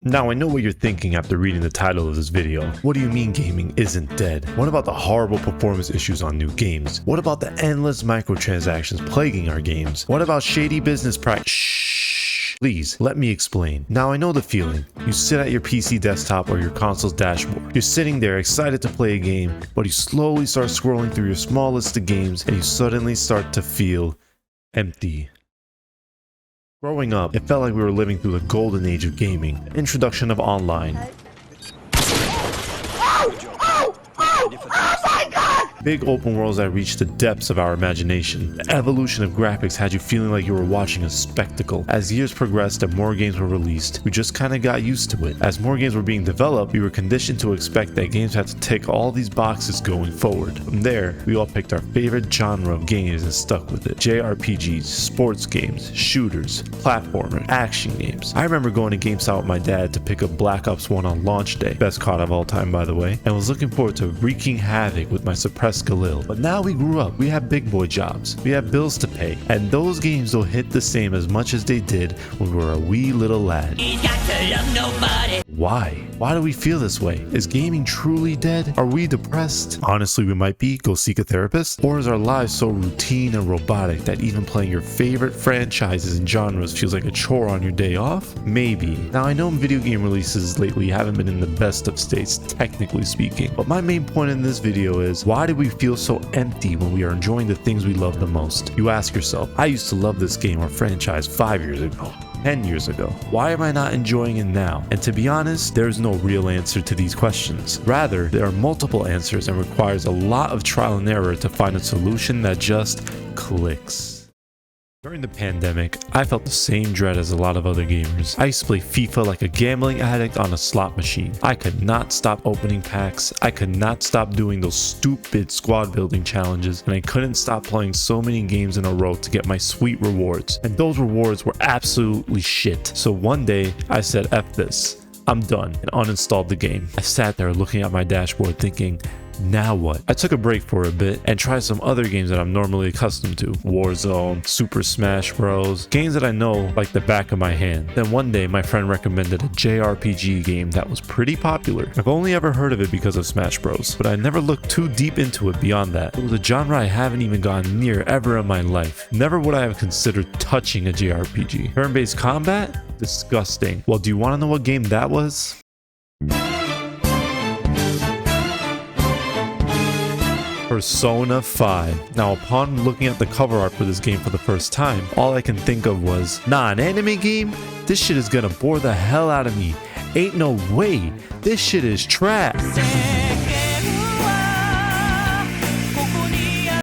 Now I know what you're thinking after reading the title of this video. What do you mean gaming isn't dead? What about the horrible performance issues on new games? What about the endless microtransactions plaguing our games? What about shady business practices? Shh, please, let me explain. Now I know the feeling. You sit at your PC desktop or your console's dashboard. You're sitting there excited to play a game, but you slowly start scrolling through your small list of games and you suddenly start to feel empty. Growing up, it felt like we were living through the golden age of gaming, the introduction of online. Big open worlds that reached the depths of our imagination. The evolution of graphics had you feeling like you were watching a spectacle. As years progressed and more games were released, we just kinda got used to it. As more games were being developed, we were conditioned to expect that games had to tick all these boxes going forward. From there, we all picked our favorite genre of games and stuck with it. JRPGs, sports games, shooters, platformers, action games. I remember going to GameStop with my dad to pick up Black Ops 1 on launch day, best COD of all time by the way, and was looking forward to wreaking havoc with my suppressed Galil. But now we grew up, we have big boy jobs, we have bills to pay, and those games don't hit the same as much as they did when we were a wee little lad. He's got to love nobody. Why? Why do we feel this way? Is gaming truly dead? Are we depressed? Honestly, we might be. Go seek a therapist. Or is our lives so routine and robotic that even playing your favorite franchises and genres feels like a chore on your day off? Maybe. Now I know video game releases lately haven't been in the best of states, technically speaking, but my main point in this video is, why do we feel so empty when we are enjoying the things we love the most? You ask yourself, I used to love this game or franchise 5 years ago. 10 years ago. Why am I not enjoying it now? And to be honest, there is no real answer to these questions. Rather, there are multiple answers and requires a lot of trial and error to find a solution that just clicks. During the pandemic, I felt the same dread as a lot of other gamers. I used to play FIFA like a gambling addict on a slot machine. I could not stop opening packs, I could not stop doing those stupid squad building challenges, and I couldn't stop playing so many games in a row to get my sweet rewards. And those rewards were absolutely shit. So one day, I said, F this, I'm done, and uninstalled the game. I sat there looking at my dashboard thinking, now what? I took a break for a bit and tried some other games that I'm normally accustomed to. Warzone, Super Smash Bros. Games that I know like the back of my hand. Then one day my friend recommended a JRPG game that was pretty popular. I've only ever heard of it because of Smash Bros, but I never looked too deep into it beyond that. It was a genre I haven't even gone near ever in my life. Never would I have considered touching a JRPG. Turn-based combat? Disgusting. Well, do you want to know what game that was? Persona 5. Now upon looking at the cover art for this game for the first time, all I can think of was, nah, an anime game? This shit is gonna bore the hell out of me. Ain't no way. This shit is trash.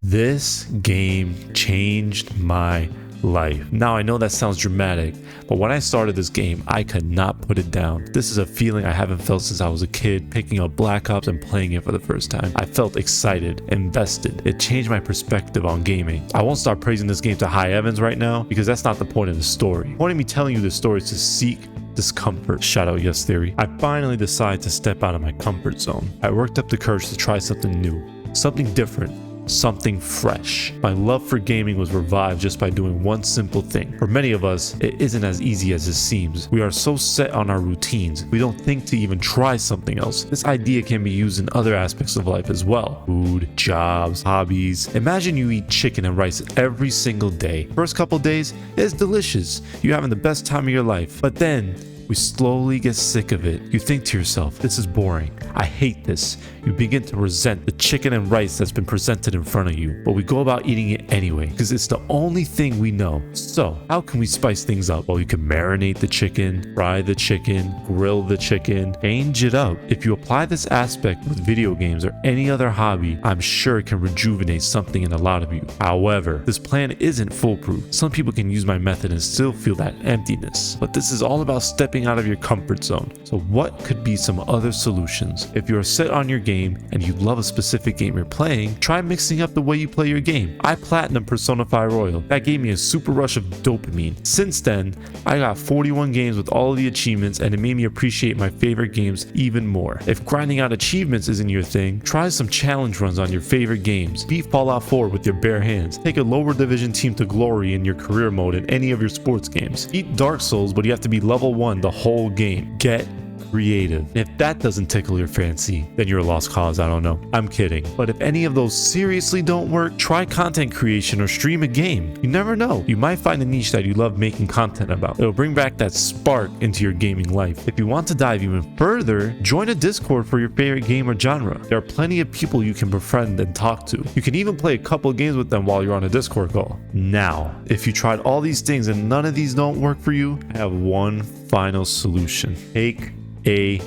This game changed my life. Now I know that sounds dramatic, but when I started this game, I could not put it down. This is a feeling I haven't felt since I was a kid, picking up Black Ops and playing it for the first time. I felt excited, invested. It changed my perspective on gaming. I won't start praising this game to high heavens right now, because that's not the point of the story. The point of me telling you this story is to seek discomfort. Shout out Yes Theory. I finally decided to step out of my comfort zone. I worked up the courage to try something new, something different, something fresh. My love for gaming was revived just by doing one simple thing. For many of us, it isn't as easy as it seems. We are so set on our routines, we don't think to even try something else. This idea can be used in other aspects of life as well. Food, jobs, hobbies. Imagine you eat chicken and rice every single day. First couple days, it's delicious. You're having the best time of your life. But then, we slowly get sick of it. You think to yourself, this is boring. I hate this. You begin to resent the chicken and rice that's been presented in front of you. But we go about eating it anyway, because it's the only thing we know. So, how can we spice things up? Well, you can marinate the chicken, fry the chicken, grill the chicken, change it up. If you apply this aspect with video games or any other hobby, I'm sure it can rejuvenate something in a lot of you. However, this plan isn't foolproof. Some people can use my method and still feel that emptiness. But this is all about stepping out of your comfort zone. So what could be some other solutions? If you're set on your game and you love a specific game you're playing, try mixing up the way you play your game. I platinum Persona 5 Royal. That gave me a super rush of dopamine. Since then, I got 41 games with all of the achievements, and it made me appreciate my favorite games even more. If grinding out achievements isn't your thing, try some challenge runs on your favorite games. Beat Fallout 4 with your bare hands. Take a lower division team to glory in your career mode in any of your sports games. Beat Dark Souls, but you have to be level 1 the the whole game. Get creative. If that doesn't tickle your fancy, then you're a lost cause. I don't know. I'm kidding. But if any of those seriously don't work, try content creation or stream a game. You never know. You might find a niche that you love making content about. It'll bring back that spark into your gaming life. If you want to dive even further, join a Discord for your favorite game or genre. There are plenty of people you can befriend and talk to. You can even play a couple of games with them while you're on a Discord call. Now, if you tried all these things and none of these don't work for you, I have one final solution. Take a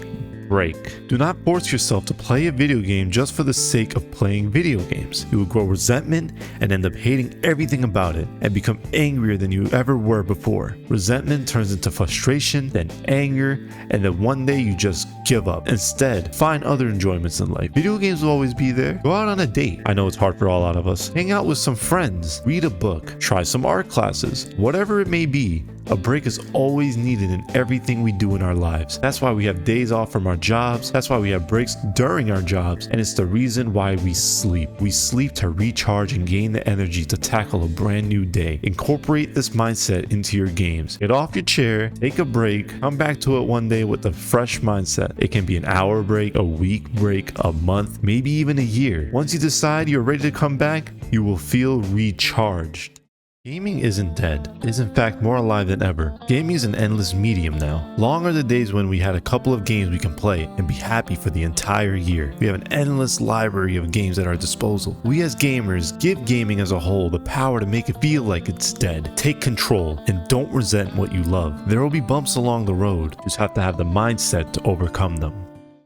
break. Do not force yourself to play a video game just for the sake of playing video games. You will grow resentment and end up hating everything about it and become angrier than you ever were before. Resentment turns into frustration, then anger, and then one day you just give up. Instead, find other enjoyments in life. Video games will always be there. Go out on a date. I know it's hard for a lot of us. Hang out with some friends. Read a book. Try some art classes. Whatever it may be, a break is always needed in everything we do in our lives. That's why we have days off from our jobs. That's why we have breaks during our jobs. And it's the reason why we sleep. We sleep to recharge and gain the energy to tackle a brand new day. Incorporate this mindset into your games. Get off your chair, take a break, come back to it one day with a fresh mindset. It can be an hour break, a week break, a month, maybe even a year. Once you decide you're ready to come back, you will feel recharged. Gaming isn't dead. It is in fact more alive than ever. Gaming is an endless medium now. Long are the days when we had a couple of games we can play and be happy for the entire year. We have an endless library of games at our disposal. We as gamers give gaming as a whole the power to make it feel like it's dead. Take control and don't resent what you love. There will be bumps along the road. You just have to have the mindset to overcome them.